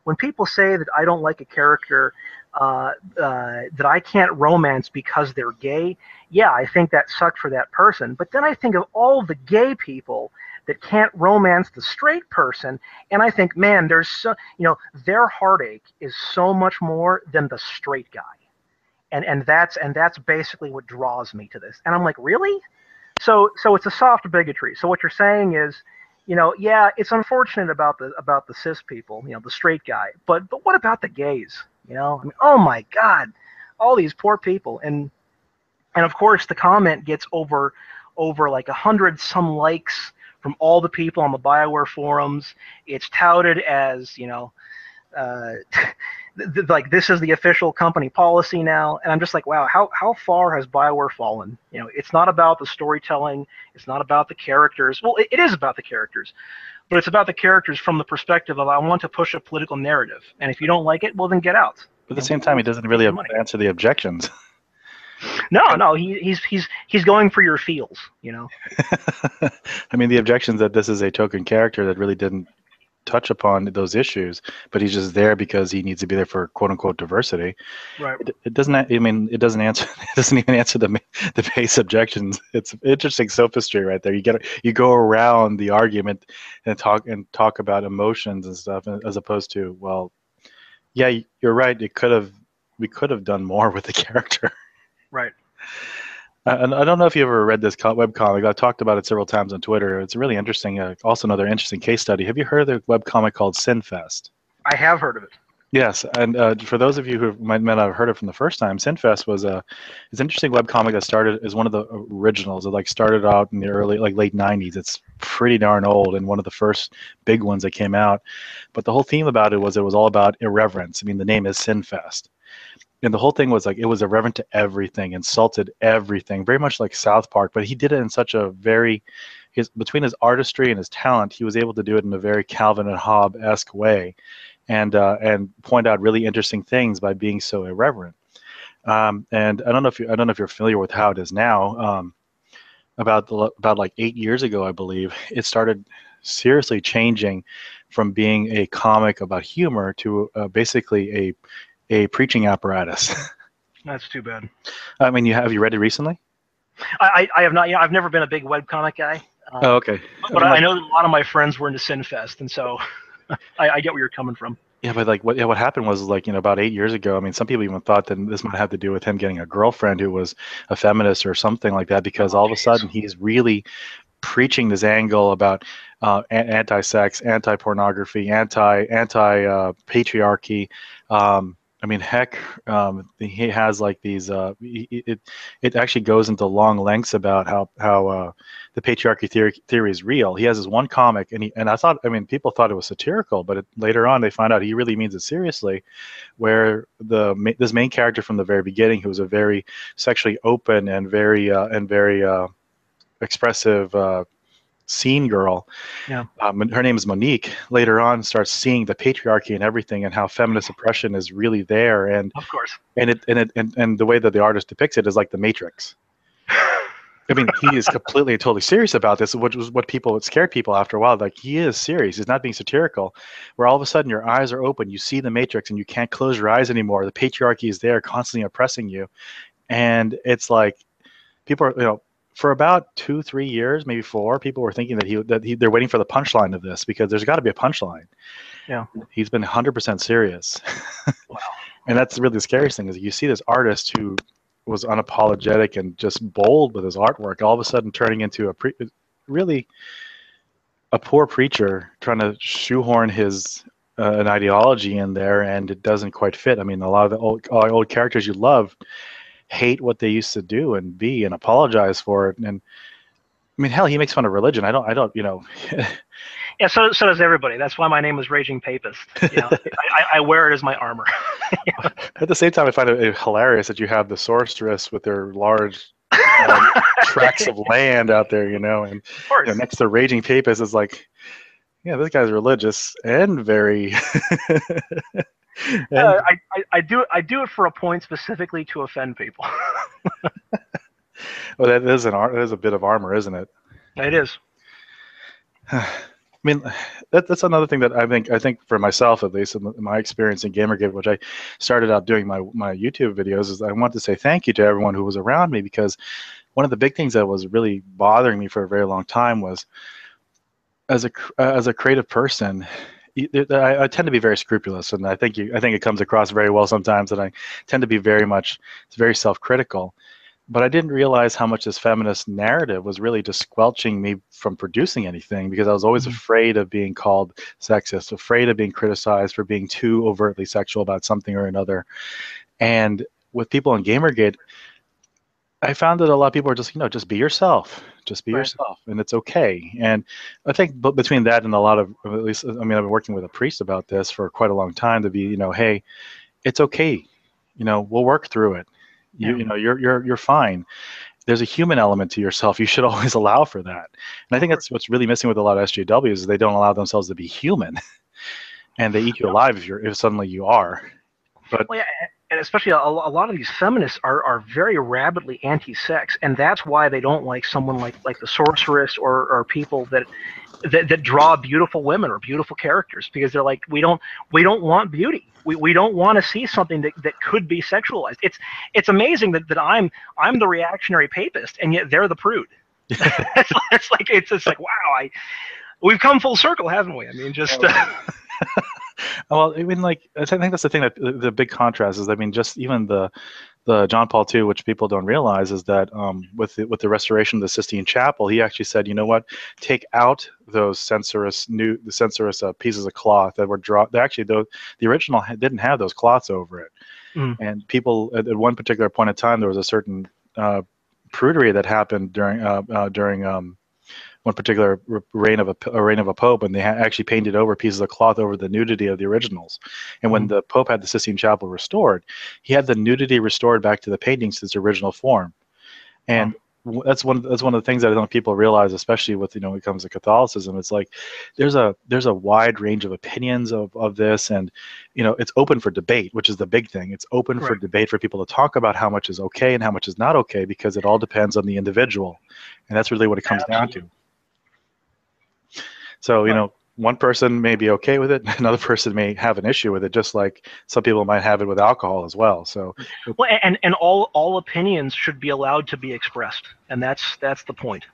when people say that I don't like a character that I can't romance because they're gay, yeah, I think that sucked for that person. But then I think of all the gay people that can't romance the straight person, and I think, man, there's their heartache is so much more than the straight guy, and that's basically what draws me to this. And I'm like, really? So it's a soft bigotry. So what you're saying is, yeah, it's unfortunate about the cis people, the straight guy, but what about the gays? I mean, oh my God, all these poor people, and of course the comment gets over like 100 some likes from all the people on the BioWare forums. It's touted as, like this is the official company policy now, and I'm just like, wow, how far has BioWare fallen? It's not about the storytelling, it's not about the characters. Well, it is about the characters, but it's about the characters from the perspective of I want to push a political narrative, and if you don't like it, well then get out. But at the same time, he doesn't really answer the objections. No, he's going for your feels, you know. I mean, the objections that this is a token character that really didn't touch upon those issues, but he's just there because he needs to be there for quote unquote diversity. Right. It doesn't. I mean, it doesn't answer. It doesn't even answer the base objections. It's interesting sophistry right there. You go around the argument and talk about emotions and stuff, as opposed to, well, yeah, you're right. We could have done more with the character. Right. And I don't know if you ever read this webcomic. I've talked about it several times on Twitter. It's really interesting. Also, another interesting case study. Have you heard of the webcomic called Sinfest? I have heard of it. Yes, and for those of you who might not have heard it from the first time, Sinfest was it's an interesting webcomic that started as one of the originals. It started out in the early late '90s. It's pretty darn old and one of the first big ones that came out. But the whole theme about it was all about irreverence. I mean, the name is Sinfest. And the whole thing was it was irreverent to everything, insulted everything, very much like South Park. But he did it in such a between his artistry and his talent, he was able to do it in a very Calvin and Hobbes-esque way, and point out really interesting things by being so irreverent. And I don't know if you're familiar with how it is now. About like 8 years ago, I believe, it started seriously changing from being a comic about humor to basically a preaching apparatus. That's too bad. I mean, have you read it recently? I have not. I've never been a big webcomic guy. Oh, okay. But I know that a lot of my friends were into Sinfest, and so I get where you're coming from. Yeah, but what happened was about 8 years ago. I mean, some people even thought that this might have to do with him getting a girlfriend who was a feminist or something like that, because all of a sudden he's really preaching this angle about anti-sex, anti-pornography, anti-patriarchy. I mean, heck, he has these. It actually goes into long lengths about how the patriarchy theory is real. He has this one comic, and I thought, people thought it was satirical, but later on they found out he really means it seriously. Where this main character from the very beginning, who was a very sexually open and very expressive scene girl. Yeah. Her name is Monique. Later on, starts seeing the patriarchy and everything, and how feminist oppression is really there. And of course, and the way that the artist depicts it is like the Matrix. I mean, he is completely and totally serious about this, which was what scared people after a while. Like, he is serious. He's not being satirical. Where all of a sudden your eyes are open, you see the Matrix, and you can't close your eyes anymore. The patriarchy is there, constantly oppressing you, and it's like people are, for about 2-3 years, maybe 4, people were thinking that they're waiting for the punchline of this, because there's got to be a punchline. Yeah, he's been 100% serious. Wow. And that's really the scariest thing, is you see this artist who was unapologetic and just bold with his artwork, all of a sudden turning into really a poor preacher trying to shoehorn his an ideology in there, and it doesn't quite fit. I mean, a lot of the old characters you love hate what they used to do and be and apologize for it. And I mean, hell, he makes fun of religion. I don't. Yeah, so does everybody. That's why my name is Raging Papist. I wear it as my armor. At the same time, I find it hilarious that you have the sorceress with their large tracts of land out there, and next to Raging Papist is like, yeah, this guy's religious and very. I do it for a point, specifically to offend people. Well, that is a bit of armor, isn't it? It is. I mean, that's another thing that I think for myself, at least in my experience in GamerGate, which I started out doing my YouTube videos, is I want to say thank you to everyone who was around me, because one of the big things that was really bothering me for a very long time was, as a creative person, I tend to be very scrupulous, and I think it comes across very well sometimes that I tend to be very self-critical. But I didn't realize how much this feminist narrative was really just squelching me from producing anything, because I was always afraid of being called sexist, afraid of being criticized for being too overtly sexual about something or another. And with people on GamerGate, I found that a lot of people are just, just be yourself. Just be yourself, and it's okay. And I think between that and a lot of, at least, I've been working with a priest about this for quite a long time, to be, hey, it's okay. We'll work through it. You're fine. there's a human element to yourself. You should always allow for that. And I think that's what's really missing with a lot of SJWs is they don't allow themselves to be human, and they eat you alive if suddenly you are. But well, yeah, and especially a lot of these feminists are very rabidly anti-sex, and that's why they don't like someone like the sorceress or people that draw beautiful women or beautiful characters, because they're like, we don't want beauty. We don't want to see something that could be sexualized. It's amazing that I'm the reactionary papist, and yet they're the prude. it's like wow, we've come full circle, haven't we? I mean, just. Well, I mean, like, I think that's the thing, that the big contrast is, I mean, just even the John Paul II, which people don't realize, is that with the restoration of the Sistine Chapel, he actually said, you know what, take out those censorious pieces of cloth that were drawn. Actually, the original didn't have those cloths over it, and people at one particular point in time, there was a certain prudery that happened during one particular reign of a pope, and they actually painted over pieces of cloth over the nudity of the originals. And when the pope had the Sistine Chapel restored, he had the nudity restored back to the paintings to its original form. And that's one of the things that I don't think people realize, especially with, when it comes to Catholicism. It's like there's a wide range of opinions of this, and it's open for debate, which is the big thing. It's open for debate for people to talk about how much is okay and how much is not okay, because it all depends on the individual, and that's really what it comes down to. So, one person may be okay with it, another person may have an issue with it, just like some people might have it with alcohol as well. So, well, and all opinions should be allowed to be expressed, and that's the point.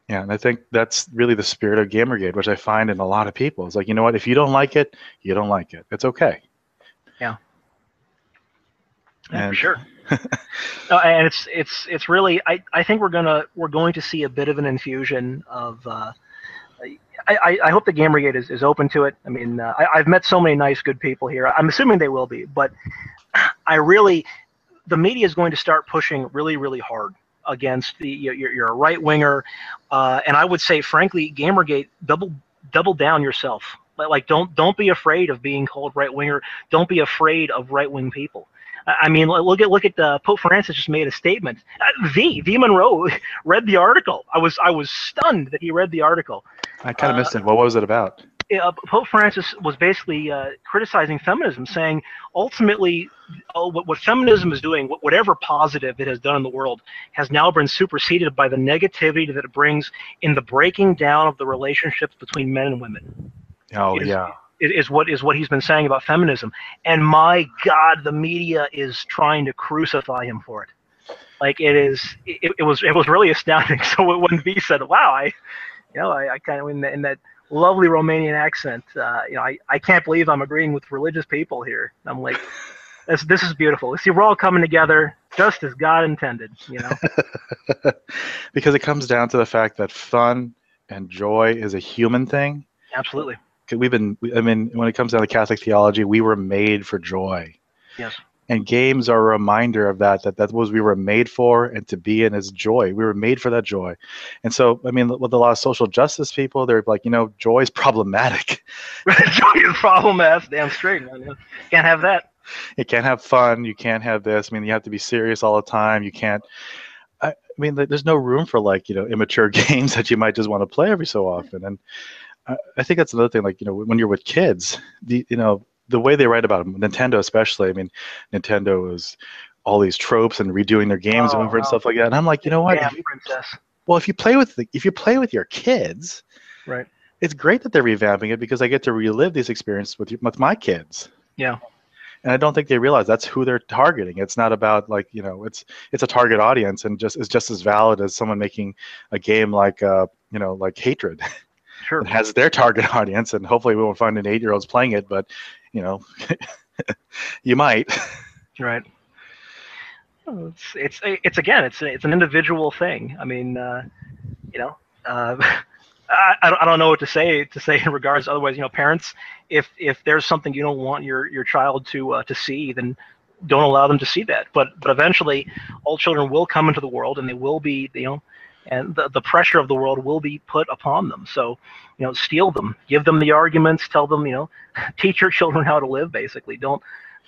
Yeah, and I think that's really the spirit of GamerGate, which I find in a lot of people. It's like, you know what, if you don't like it, you don't like it. It's okay. Yeah. For sure. No, and it's really, I think we're going to see a bit of an infusion of. I hope the GamerGate is open to it. I mean, I've met so many nice, good people here. I'm assuming they will be, but the media is going to start pushing really, really hard against you're a right winger, and I would say, frankly, GamerGate, double down yourself. Like, don't be afraid of being called right winger. Don't be afraid of right wing people. I mean, look at Pope Francis just made a statement. V Monroe read the article. I was stunned that he read the article. I kind of missed it. What was it about? Pope Francis was basically criticizing feminism, saying ultimately what feminism is doing, whatever positive it has done in the world, has now been superseded by the negativity that it brings in the breaking down of the relationships between men and women. Oh, yeah. Is what he's been saying about feminism, and my God, the media is trying to crucify him for it. Like, it was really astounding. So when V said, "Wow, I kind of in that lovely Romanian accent, I can't believe I'm agreeing with religious people here." I'm like, this is beautiful. See, we're all coming together just as God intended, Because it comes down to the fact that fun and joy is a human thing. Absolutely. When it comes down to Catholic theology, we were made for joy. Yes. And games are a reminder of that was we were made for, and to be in is joy. We were made for that joy. And so, I mean, with a lot of social justice people, they're like, joy is problematic. Joy is problematic. Damn straight, man. Can't have that. You can't have fun. You can't have this. I mean, you have to be serious all the time. You can't. I mean, there's no room for immature games that you might just want to play every so often. And I think that's another thing. Like, when you're with kids, the way they write about them, Nintendo especially. I mean, Nintendo is all these tropes and redoing their games over and stuff like that. And I'm like, you know what? If you play with your kids, right? It's great that they're revamping it, because I get to relive these experiences with my kids. Yeah. And I don't think they realize that's who they're targeting. It's not about it's a target audience, and it's just as valid as someone making a game like Hatred. Sure. It has their target audience, and hopefully we won't find an 8-year-olds playing it, but you might. Right. It's an individual thing. I mean, I don't know what to say in regards. Otherwise, parents, if there's something you don't want your child to see, then don't allow them to see that. But eventually, all children will come into the world, and they will be, and the pressure of the world will be put upon them. So, steal them, give them the arguments, tell them, teach your children how to live. Basically, don't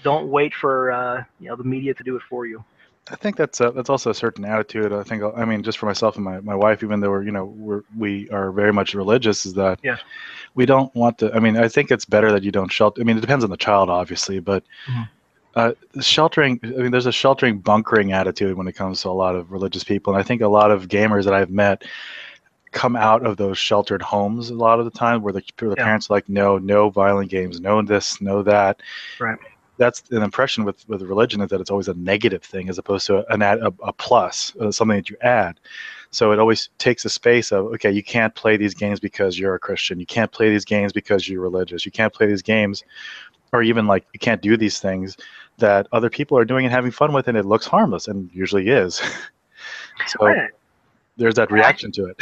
wait for the media to do it for you. I think that's also a certain attitude. I mean, just for myself and my wife, even though we are very much religious, is that Yes. we don't want to. I mean, I think it's better that you don't shelter. I mean, it depends on the child, obviously, but sheltering. I mean, there's a sheltering, bunkering attitude when it comes to a lot of religious people, and I think a lot of gamers that I've met come out of those sheltered homes a lot of the time, where the Yeah. parents are like, no violent games, no this, no that. Right. That's an impression with religion, is that it's always a negative thing as opposed to a plus, something that you add. So it always takes a space of, okay, you can't play these games because you're a Christian. You can't play these games because you're religious. You can't play these games, or even like you can't do these things that other people are doing and having fun with, and it looks harmless, and usually is. So there's that reaction to it.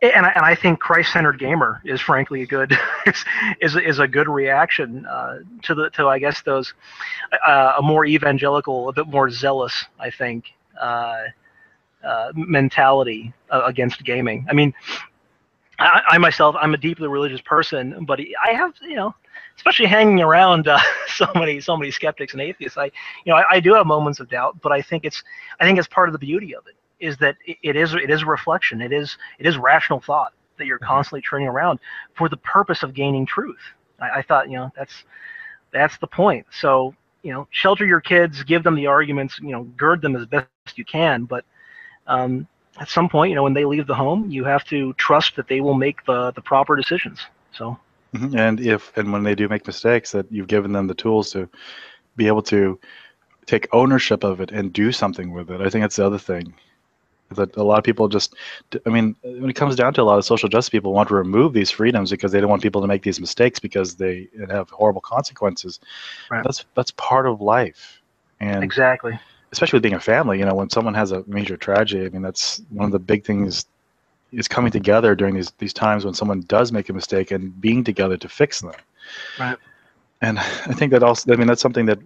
And I think Christ-centered gamer is frankly a good is a good reaction to I guess those a more evangelical, a bit more zealous, I think, mentality against gaming. I mean, I myself, I'm a deeply religious person, but I have, especially hanging around so many skeptics and atheists, I do have moments of doubt, but I think it's part of the beauty of it, is that it is a reflection. It is rational thought that you're constantly turning around for the purpose of gaining truth. I thought, that's the point. So, shelter your kids, give them the arguments, gird them as best you can, but at some point, when they leave the home, you have to trust that they will make the proper decisions. So. And when they do make mistakes, that you've given them the tools to be able to take ownership of it and do something with it. I think that's the other thing. That a lot of people just, I mean, when it comes down to a lot of social justice people want to remove these freedoms because they don't want people to make these mistakes because they have horrible consequences. Right. That's part of life. And exactly. Especially with being a family, when someone has a major tragedy, I mean, that's one of the big things is coming together during these times when someone does make a mistake and being together to fix them. Right. And I think that also, I mean, that's something that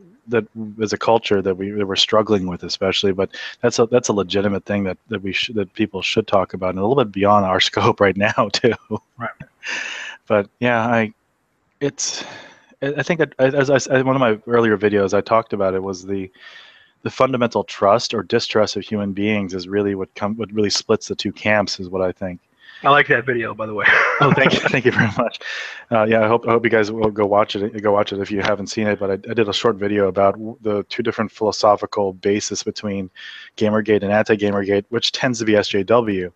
as a culture that we're struggling with, especially, but that's a legitimate thing that people should talk about, and a little bit beyond our scope right now too. Right. But yeah, I think that as one of my earlier videos I talked about, it was the fundamental trust or distrust of human beings is really what really splits the two camps, is what I think. I like that video, by the way. Oh, thank you very much. Yeah, I hope you guys will go watch it if you haven't seen it. But I did a short video about the two different philosophical bases between GamerGate and anti-GamerGate, which tends to be SJW.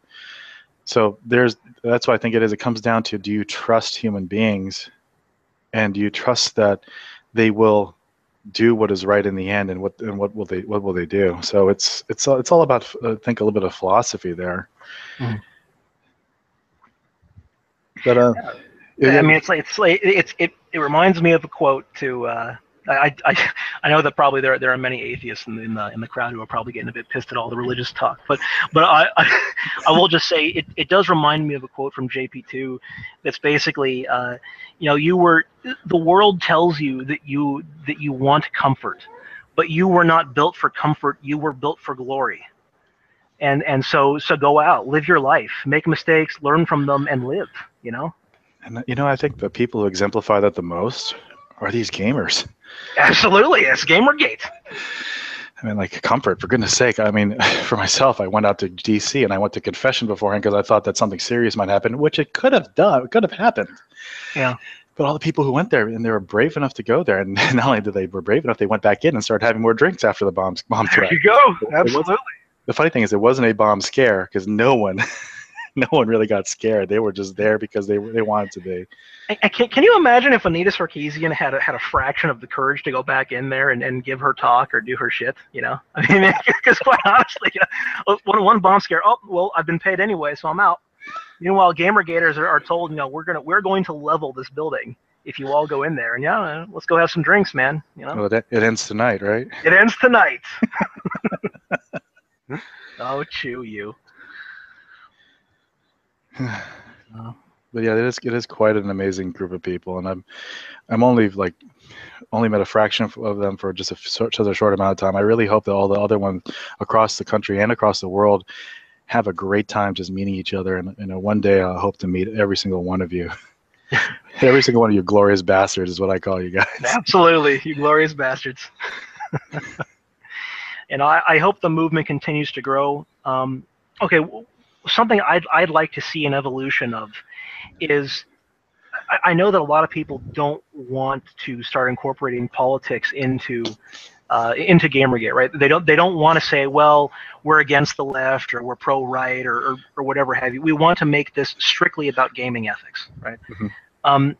So that's why I think it is. It comes down to, do you trust human beings, and do you trust that they will do what is right in the end, and what will they do? So it's all about, I think, a little bit of philosophy there. Mm-hmm. But I mean, it reminds me of a quote to. I know that probably there are many atheists in the crowd who are probably getting a bit pissed at all the religious talk, but I will just say it does remind me of a quote from JP2 that's basically, the world tells you that you want comfort, but you were not built for comfort. You were built for glory. And so go out, live your life, make mistakes, learn from them, and live. And I think the people who exemplify that the most are these gamers. Absolutely, it's GamerGate. I mean, like, comfort, for goodness sake. I mean, for myself, I went out to DC and I went to confession beforehand because I thought that something serious might happen, which it could have done. It could have happened. Yeah. But all the people who went there, and they were brave enough to go there, and not only did they were brave enough, they went back in and started having more drinks after the bomb threat. There you go. Absolutely. The funny thing is, it wasn't a bomb scare because no one really got scared. They were just there because they wanted to be. Can you imagine if Anita Sarkeesian had a fraction of the courage to go back in there and give her talk or do her shit? I mean, because quite honestly, one bomb scare. Oh well, I've been paid anyway, so I'm out. Meanwhile, GamerGators are told, we're going to level this building if you all go in there, and let's go have some drinks, man. Well, it ends tonight, right? It ends tonight. Oh, chew you. But yeah, it is quite an amazing group of people, and I'm only met a fraction of them for just such a short amount of time. I really hope that all the other ones across the country and across the world have a great time just meeting each other. And one day I hope to meet every single one of you. Every single one of you glorious bastards is what I call you guys. Absolutely, you glorious bastards. And I hope the movement continues to grow. Okay, something I'd like to see an evolution of is, I know that a lot of people don't want to start incorporating politics into GamerGate, right? They don't want to say, well, we're against the left or we're pro-right or whatever have you. We want to make this strictly about gaming ethics, right? Mm-hmm.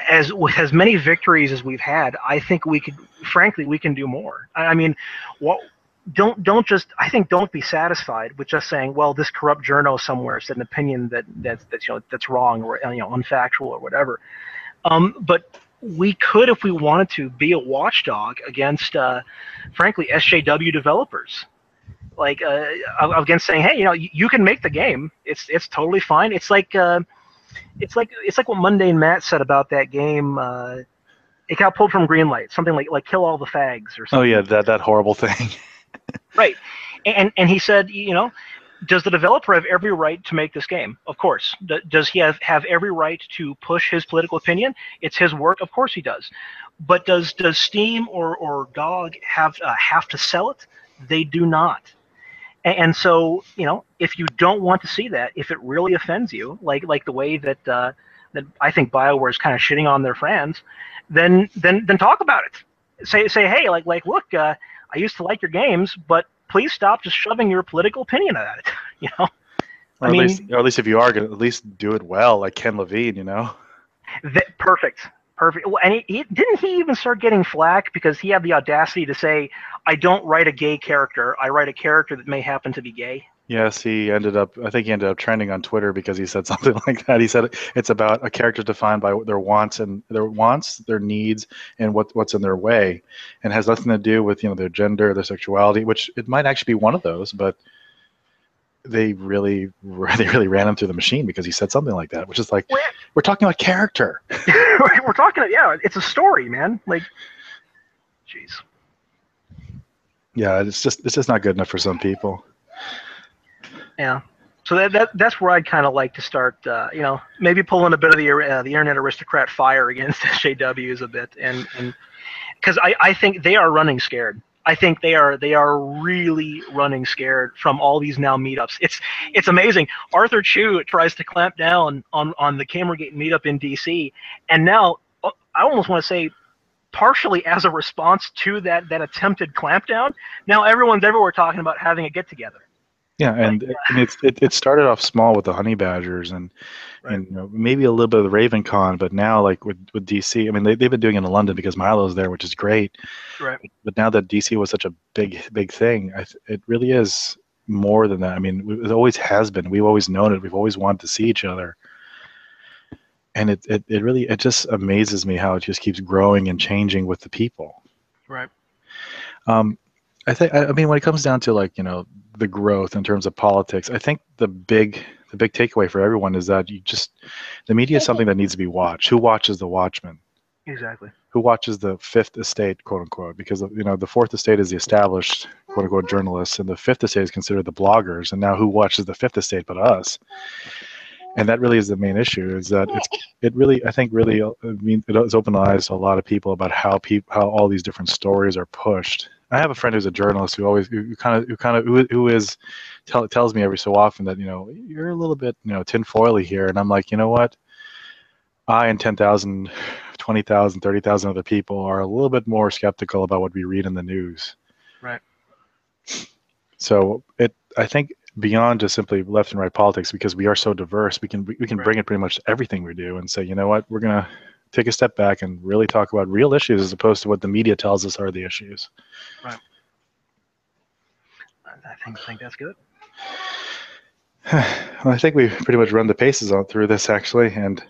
As many victories as we've had, I think we could, frankly, we can do more. I mean, what? Don't just, I think, don't be satisfied with just saying, well, this corrupt journo somewhere said an opinion that's wrong or unfactual or whatever. But we could, if we wanted to, be a watchdog against, frankly, SJW developers. Like against saying, hey, you can make the game. It's totally fine. It's like what Mundane Matt said about that game. It got pulled from Greenlight. Something like kill all the fags or something. Oh yeah, that horrible thing. Right, and he said, does the developer have every right to make this game? Of course. Does he have every right to push his political opinion? It's his work. Of course he does. But does Steam or GOG have to sell it? They do not. And so, if you don't want to see that, if it really offends you, like the way that I think BioWare is kind of shitting on their fans, then talk about it. Say, hey, look, I used to like your games, but please stop just shoving your political opinion at it. Or at least if you are gonna, at least do it well, like Ken Levine. Perfect. Well, and didn't he even start getting flack because he had the audacity to say, I don't write a gay character, I write a character that may happen to be gay. Yes, I think he ended up trending on Twitter because he said something like that. He said it's about a character defined by their wants, their needs, and what's in their way, and has nothing to do with their gender, their sexuality, which it might actually be one of those, but they really ran him through the machine because he said something like that, which is like, we're talking about character. We're talking, it's a story, man. Like, jeez. Yeah, it's just not good enough for some people. Yeah, so that's where I'd kind of like to start, maybe pulling a bit of the internet aristocrat fire against SJWs a bit, and because I think they are running scared. I think they are really running scared from all these now meetups. It's amazing. Arthur Chu tries to clamp down on the GamerGate meetup in DC, and now I almost want to say, partially as a response to that attempted clampdown, now everyone's everywhere talking about having a get together. Yeah, and it started off small with the Honey Badgers and maybe a little bit of the Raven Con, but now like with DC, I mean they've been doing it in London because Milo's there, which is great. Right. But now that DC was such a big thing, it really is more than that. I mean, it always has been. We've always known it. We've always wanted to see each other, and it really just amazes me how it just keeps growing and changing with the people. Right. I mean, when it comes down to the growth in terms of politics, I think the big takeaway for everyone is that the media is something that needs to be watched. Who watches the Watchmen? Exactly. Who watches the Fifth Estate, quote unquote? Because the Fourth Estate is the established, quote unquote, journalists, and the Fifth Estate is considered the bloggers. And now who watches the Fifth Estate but us? And that really is the main issue. Is that it's opened the eyes to a lot of people about how all these different stories are pushed. I have a friend who's a journalist who tells me every so often that you're a little bit tinfoily here, and I'm like, you know what? I and 10,000, 20,000, 30,000 other people are a little bit more skeptical about what we read in the news. Right. So I think beyond just simply left and right politics, because we are so diverse, we can bring it pretty much to everything we do and say, you know what, we're gonna take a step back and really talk about real issues as opposed to what the media tells us are the issues. Right. I think that's good. Well, I think we've pretty much run the paces on through this actually, and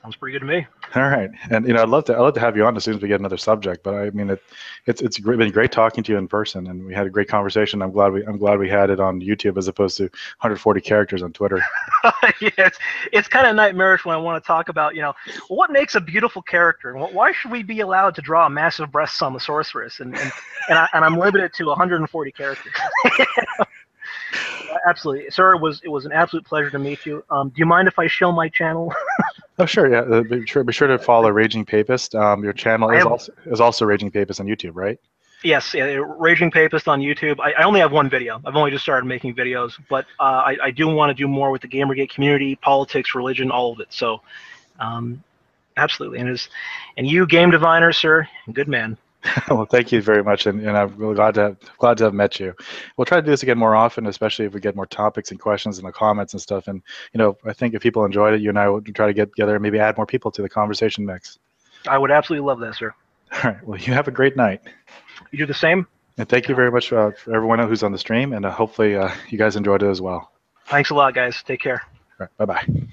sounds pretty good to me. All right, and I'd love to have you on as soon as we get another subject. But I mean, it's been great talking to you in person, and we had a great conversation. I'm glad we had it on YouTube as opposed to 140 characters on Twitter. Yeah, it's kind of nightmarish when I want to talk about what makes a beautiful character, and why should we be allowed to draw massive breasts on the sorceress, and I'm limited to 140 characters. Absolutely, sir. It was an absolute pleasure to meet you. Do you mind if I shill my channel? Oh sure, yeah. Be sure to follow Raging Papist. Your channel is also Raging Papist on YouTube, right? Yes, yeah, Raging Papist on YouTube. I only have one video. I've only just started making videos, but I do want to do more with the GamerGate community, politics, religion, all of it. So, absolutely. And you, GameDiviner, sir, good man. Well, thank you very much, and I'm really glad to have met you. We'll try to do this again more often, especially if we get more topics and questions in the comments and stuff. And I think if people enjoyed it, you and I will try to get together and maybe add more people to the conversation mix. I would absolutely love that, sir. All right. Well, you have a great night. You do the same. And thank you very much for everyone who's on the stream, and hopefully you guys enjoyed it as well. Thanks a lot, guys. Take care. All right. Bye-bye.